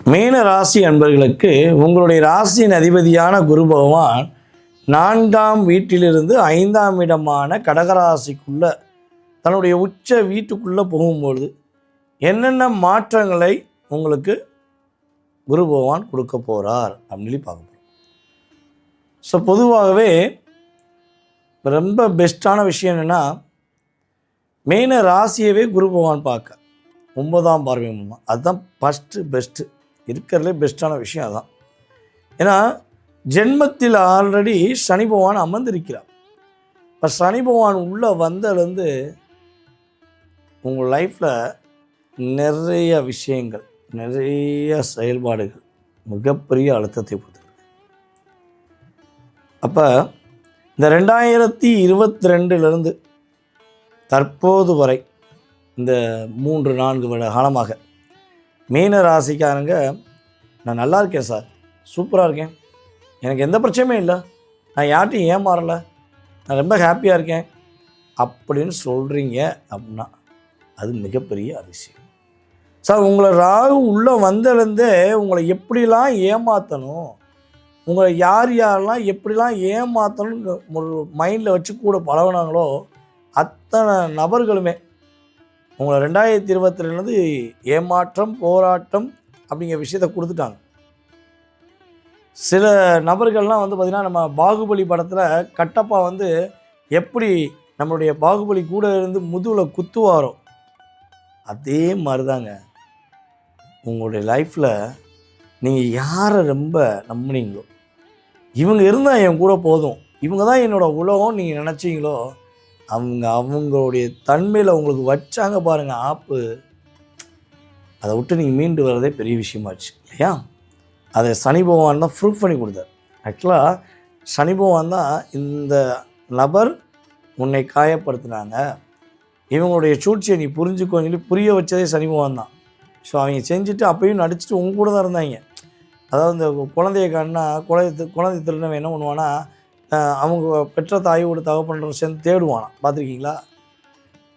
மீன ராசி அன்பர்களுக்கு உங்களுடைய ராசியின் அதிபதியான குரு பகவான் 4ஆம் வீட்டிலிருந்து 5ஆம் இடமான கடகராசிக்குள்ள தன்னுடைய உச்ச வீட்டுக்குள்ளே போகும்பொழுது என்னென்ன மாற்றங்களை உங்களுக்கு குரு பகவான் கொடுக்க போகிறார் அப்படின்னு பார்க்க போகிறோம். ஸோ பொதுவாகவே ரொம்ப பெஸ்ட்டான விஷயம் என்னென்னா, மீன ராசியவே குரு பகவான் பார்க்க 9ஆம் பார்வை மூலமாக, அதுதான் பெஸ்ட்டு இருக்கிறதுலே பெஸ்ட்டான விஷயம் அதுதான். ஏன்னா ஜென்மத்தில் ஆல்ரெடி சனி பகவான் அமர்ந்திருக்கிறார். இப்போ சனி பகவான் உள்ளே வந்ததுலேருந்து உங்கள் லைஃப்பில் நிறைய விஷயங்கள், நிறைய செயல்பாடுகள் மிகப்பெரிய அழுத்தத்தை கொடுத்துருக்கு. அப்போ இந்த 2022 தற்போது வரை இந்த 3-4 வருட காலமாக மீன ராசிக்காரங்க, நான் நல்லா இருக்கேன் சார், சூப்பராக இருக்கேன், எனக்கு எந்த பிரச்சனையுமே இல்லை, நான் யார்ட்டையும் ஏமாறலை, நான் ரொம்ப ஹாப்பியாக இருக்கேன் அப்படின்னு சொல்கிறீங்க அப்படின்னா அது மிகப்பெரிய அதிசயம். சார், உங்களை ராகு உள்ளே வந்ததுலேருந்தே உங்களை எப்படிலாம் ஏமாற்றணும், உங்களை யாரெல்லாம் எப்படிலாம் ஏமாற்றணும்னு ஒரு மைண்டில் வச்சு கூட பழகினாங்களோ அத்தனை நபர்களுமே உங்களை 2022 ஏமாற்றம், போராட்டம் அப்படிங்கிற விஷயத்தை கொடுத்துட்டாங்க. சில நபர்கள்லாம் பார்த்திங்கன்னா, நம்ம பாகுபலி படத்தில் கட்டப்பா எப்படி நம்மளுடைய பாகுபலி கூட இருந்து முதுகில் குத்துவாரோ அதே மாதிரி தாங்க உங்களுடைய லைஃப்பில் நீங்கள் யாரை ரொம்ப நம்பினீங்களோ, இவங்க இருந்தால் என் கூட போதும், இவங்க தான் என்னோடய உலகம் நீங்கள் நினச்சிங்களோ, அவங்களுடைய தன்மையில் உங்களுக்கு வச்சாங்க பாருங்கள் ஆப்பு, அதை விட்டு நீங்கள் மீண்டு வர்றதே பெரிய விஷயமாச்சு இல்லையா? அதை சனி பகவான் தான் ப்ரூஃப் பண்ணி கொடுத்தார். ஆக்சுவலாக சனி பகவான் தான் இந்த நபர் உன்னை காயப்படுத்தினாங்க, இவங்களுடைய சூழ்ச்சியை நீ புரிஞ்சுக்கோன்னு சொல்லி புரிய வச்சதே சனி பகவான் தான். ஸோ அவங்க செஞ்சுட்டு அப்பயும் நடிச்சுட்டு உங்க கூட தான் இருந்தாங்க. அதாவது இந்த குழந்தைய காணா குழந்தை திருநவன் என்ன பண்ணுவான்னா, அவங்க பெற்ற தாயோட தகப்பன்ற சேர்ந்து தேடுவானா, பார்த்துருக்கீங்களா?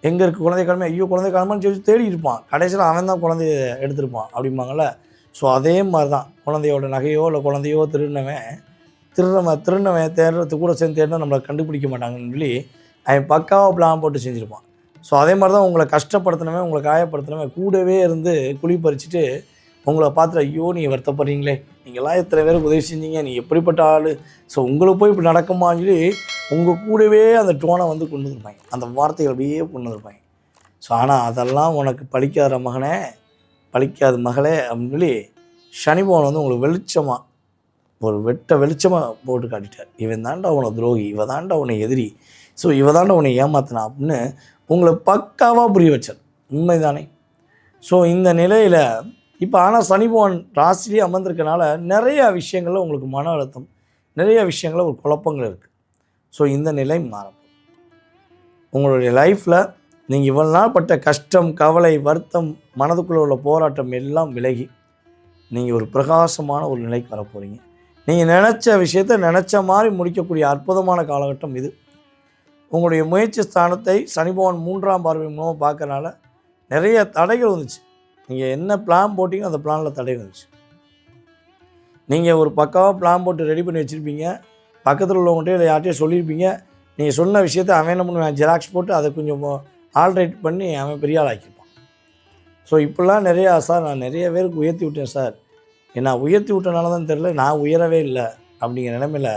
எங்கே இருக்குது குழந்தை கிழமை, ஐயோ குழந்தை கிழமைன்னு சொல்லி தேடி இருப்பான், கடைசியில் அவன் தான் குழந்தைய எடுத்திருப்பான் அப்படிம்பாங்கள்ல. ஸோ அதே மாதிரி தான் குழந்தையோட நகையோ இல்லை குழந்தையோ திருநவன் தேடுறதுக்கு கூட சேர்ந்து தேடினா நம்மளை கண்டுபிடிக்க மாட்டாங்கன்னு சொல்லி அவன் பக்காவாக பிளான் போட்டு செஞ்சுருப்பான். ஸோ அதே மாதிரி தான் உங்களை கஷ்டப்படுத்தினவன், உங்களை காயப்படுத்தினவன் கூடவே இருந்து குழி பறிச்சுட்டு உங்களை பார்த்துட்டு, ஐயோ நீங்கள் வருத்தப்படுறீங்களே, நீங்களாம் எத்தனை பேருக்கு உதவி செஞ்சீங்க, நீ எப்படிப்பட்ட ஆள், ஸோ உங்களுக்கு போய் இப்படி நடக்குமான்னு சொல்லி உங்கள் கூடவே அந்த டோனை கொண்டு வந்துருப்பாங்க, அந்த வார்த்தைகள் அப்படியே கொண்டு வந்துருப்பாங்க. ஸோ ஆனால் அதெல்லாம் உனக்கு பழிக்காத மகனே, பழிக்காத மகளே அப்படின்னு சொல்லி சனி பகவான் உங்களுக்கு வெளிச்சமாக ஒரு வெளிச்சமாக போட்டு காட்டிட்டார். இவன் தாண்டா உன்னை துரோகி, இவ தாண்டா உன்னை எதிரி, ஸோ இவ தாண்டா உன்னை ஏமாத்தினா அப்படின்னு உங்களை பக்காவாக புரிய வச்சார். உண்மைதானே? ஸோ இந்த நிலையில் இப்போ ஆனால் சனி பகவான் ராசிலேயே அமர்ந்திருக்கனால நிறைய விஷயங்களில் உங்களுக்கு மன அழுத்தம், நிறைய விஷயங்களில் ஒரு குழப்பங்கள் இருக்குது. ஸோ இந்த நிலை மாறும். உங்களுடைய லைஃப்பில் நீங்கள் இவ்வளோ நாள் பட்ட கஷ்டம், கவலை, வருத்தம், மனதுக்குள்ளே உள்ள போராட்டம் எல்லாம் விலகி நீங்கள் ஒரு பிரகாசமான ஒரு நிலைக்கு வர போகிறீங்க. நீங்கள் நினச்ச விஷயத்தை நினச்ச மாதிரி முடிக்கக்கூடிய அற்புதமான காலகட்டம் இது. உங்களுடைய முயற்சி ஸ்தானத்தை சனி பகவான் 3ஆம் பார்வை மூலமாக பார்க்கறனால நிறைய தடைகள் வந்துச்சு. நீங்கள் என்ன பிளான் போட்டிங்களோ அந்த பிளானில் தடை வந்துச்சு. நீங்கள் ஒரு பக்காவாக பிளான் போட்டு ரெடி பண்ணி வச்சுருப்பீங்க, பக்கத்தில் உள்ளவங்கள்ட்டே இல்லை யார்ட்டையும் சொல்லியிருப்பீங்க, நீங்கள் சொன்ன விஷயத்தை அவன் என்ன பண்ணுவேன், ஜெராக்ஸ் போட்டு அதை கொஞ்சம் ஆல்ட்ரேட் பண்ணி அவன் பெரிய ஆள் ஆக்கிப்பான். ஸோ இப்படிலாம் நிறையா, சார் நான் நிறைய பேருக்கு உயர்த்தி விட்டேன் சார், நான் உயர்த்தி விட்டனால தான் தெரியல, நான் உயரவே இல்லை அப்படிங்கிற நிலைமையில்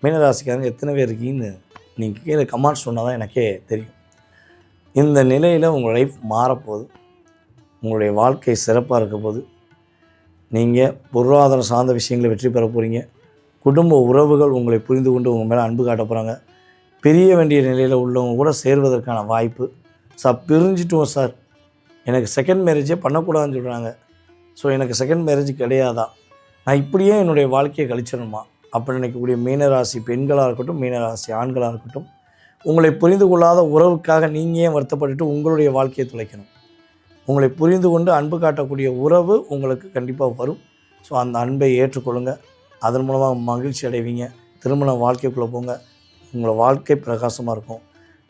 மீனராசிக்காரங்க எத்தனை பேர் இருக்கீங்கன்னு நீங்கள் கீழே கமெண்ட்ஸ் சொன்னால் தான் எனக்கே தெரியும். இந்த நிலையில் உங்கள் லைஃப் மாறப்போகுது, உங்களுடைய வாழ்க்கை சிறப்பாக இருக்க போது, நீங்கள் பொருளாதாரம் சார்ந்த விஷயங்களை வெற்றி பெற போகிறீங்க, குடும்ப உறவுகள் உங்களை புரிந்து கொண்டு உங்கள் மேலே அன்பு காட்ட போகிறாங்க, பிரிய வேண்டிய நிலையில் உள்ளவங்க கூட சேர்வதற்கான வாய்ப்பு. சார் பிரிஞ்சிட்டோம் சார், எனக்கு செகண்ட் மேரேஜே பண்ணக்கூடாதுன்னு சொல்கிறாங்க, ஸோ எனக்கு செகண்ட் மேரேஜ் கிடையாதா, நான் இப்படியே என்னுடைய வாழ்க்கையை கழிச்சிடணுமா அப்படின்னு நினைக்கக்கூடிய மீனராசி பெண்களாக இருக்கட்டும், மீனராசி ஆண்களாக இருக்கட்டும், உங்களை புரிந்து கொள்ளாத உறவுக்காக நீங்கள் ஏன் வருத்தப்பட்டுட்டு உங்களுடைய வாழ்க்கையை துளைக்கணும்? உங்களை புரிந்து கொண்டு அன்பு காட்டக்கூடிய உறவு உங்களுக்கு கண்டிப்பாக வரும். ஸோ அந்த அன்பை ஏற்றுக்கொள்ளுங்கள், அதன் மூலமாக மகிழ்ச்சி அடைவீங்க, திருமண வாழ்க்கைக்குள்ளே போங்க, உங்களை வாழ்க்கை பிரகாசமாக இருக்கும்.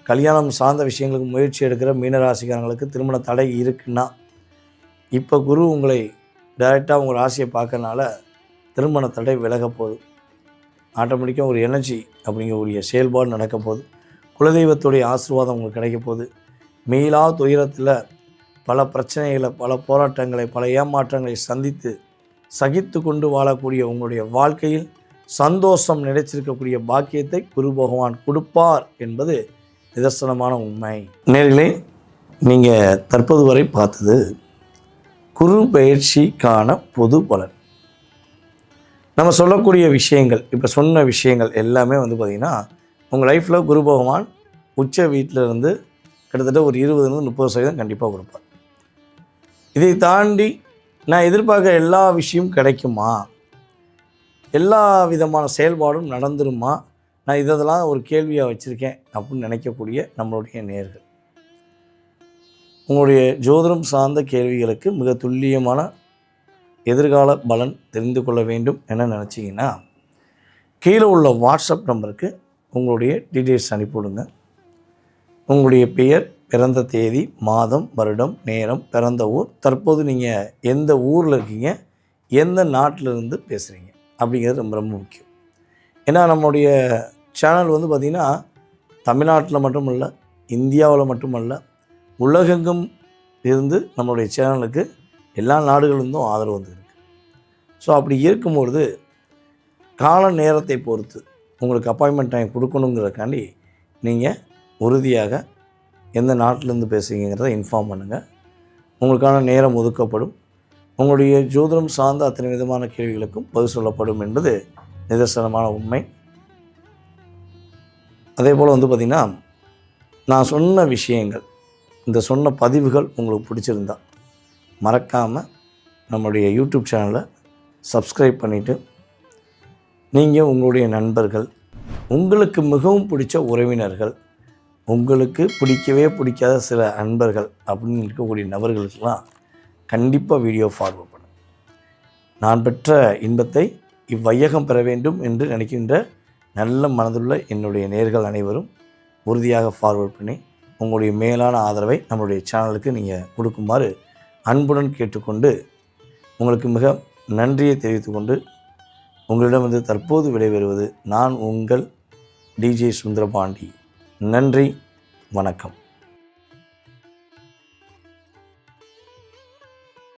கல்யாணம் சார்ந்த விஷயங்களுக்கு முயற்சி எடுக்கிற மீனராசிக்காரங்களுக்கு திருமண தடை இருக்குன்னா இப்போ குரு உங்களை டைரெக்டாக உங்கள் ராசியை பார்க்கறனால திருமண தடை விலக போகுது. ஆட்டோமேட்டிக்காக ஒரு எனர்ஜி அப்படிங்கக்கூடிய செயல்பாடு நடக்க போகுது. குலதெய்வத்துடைய ஆசீர்வாதம் உங்களுக்கு கிடைக்க போகுது. மீளா துயரத்தில் பல பிரச்சனைகளை, பல போராட்டங்களை, பல ஏமாற்றங்களை சகித்து கொண்டு வாழக்கூடிய உங்களுடைய வாழ்க்கையில் சந்தோஷம் நிலைச்சிருக்கக்கூடிய பாக்கியத்தை குரு பகவான் கொடுப்பார் என்பது நிதர்சனமான உண்மை. நேர்களே, நீங்கள் தற்போது வரை பார்த்தது குரு பயிற்சிக்கான பொது பலன். நம்ம சொல்லக்கூடிய விஷயங்கள், இப்போ சொன்ன விஷயங்கள் எல்லாமே பார்த்திங்கன்னா உங்கள் லைஃப்பில் குரு பகவான் உச்ச வீட்டில் இருந்து கிட்டத்தட்ட ஒரு 20-30% கண்டிப்பாக கொடுப்பார். இதை தாண்டி நான் எதிர்பார்க்குற எல்லா விஷயமும் கிடைக்குமா, எல்லா விதமான செயல்பாடும் நடந்துருமா, நான் இதெல்லாம் ஒரு கேள்வியாக வச்சுருக்கேன் அப்படின்னு நினைக்கக்கூடிய நம்மளுடைய நேயர்கள், உங்களுடைய ஜோதிடம் சார்ந்த கேள்விகளுக்கு மிக துல்லியமான எதிர்கால பலன் தெரிந்து கொள்ள வேண்டும் என நினச்சிங்கன்னா கீழே உள்ள வாட்ஸ்அப் நம்பருக்கு உங்களுடைய டீட்டெயில்ஸ் அனுப்பிவிடுங்க. உங்களுடைய பெயர், பிறந்த தேதி, மாதம், வருடம், நேரம், பிறந்த ஊர், தற்போது நீங்கள் எந்த ஊரில் இருக்கீங்க, எந்த நாட்டிலிருந்து பேசுகிறீங்க அப்படிங்கிறது ரொம்ப ரொம்ப முக்கியம். ஏன்னா நம்மளுடைய சேனல் பார்த்திங்கன்னா தமிழ்நாட்டில் மட்டும் இல்லை, இந்தியாவில் மட்டுமல்ல, உலகெங்கும் இருந்து நம்மளுடைய சேனலுக்கு எல்லா நாடுகளிலிருந்தும் ஆதரவு இருக்குது. ஸோ அப்படி இருக்கும்பொழுது கால நேரத்தை பொறுத்து உங்களுக்கு அப்பாயின்மெண்ட் டைம் கொடுக்கணுங்கிறதுக்காண்டி நீங்கள் உறுதியாக எந்த நாட்டிலேருந்து பேசுகிறீங்கிறத இன்ஃபார்ம் பண்ணுங்கள். உங்களுக்கான நேரம் ஒதுக்கப்படும். உங்களுடைய ஜோதிடம் சார்ந்த அத்தனை விதமான கேள்விகளுக்கும் பதில் சொல்லப்படும் என்பது நிதர்சனமான உண்மை. அதே போல் பார்த்திங்கன்னா நான் சொன்ன விஷயங்கள், இந்த சொன்ன பதிவுகள் உங்களுக்கு பிடிச்சிருந்தா மறக்காமல் நம்மளுடைய யூடியூப் சேனலை சப்ஸ்கிரைப் பண்ணிவிட்டு நீங்கள் உங்களுடைய நண்பர்கள், உங்களுக்கு மிகவும் பிடிச்ச உறவினர்கள், உங்களுக்கு பிடிக்கவே பிடிக்காத சில அன்பர்கள் அப்படின்னு இருக்கக்கூடிய நபர்களுக்கெல்லாம் கண்டிப்பாக வீடியோ ஃபார்வர்ட் பண்ணுங்கள். நான் பெற்ற இன்பத்தை இவ்வையகம் பெற வேண்டும் என்று நினைக்கின்ற நல்ல மனதுள்ள என்னுடைய நேயர்கள் அனைவரும் உறுதியாக ஃபார்வர்ட் பண்ணி உங்களுடைய மேலான ஆதரவை நம்மளுடைய சேனலுக்கு நீங்கள் கொடுக்குமாறு அன்புடன் கேட்டுக்கொண்டு உங்களுக்கு மிக நன்றியை தெரிவித்துக்கொண்டு உங்களிடம் தற்போது விடைபெறுவது நான் உங்கள் டிஜே சுந்தரபாண்டி. நன்றி, வணக்கம்.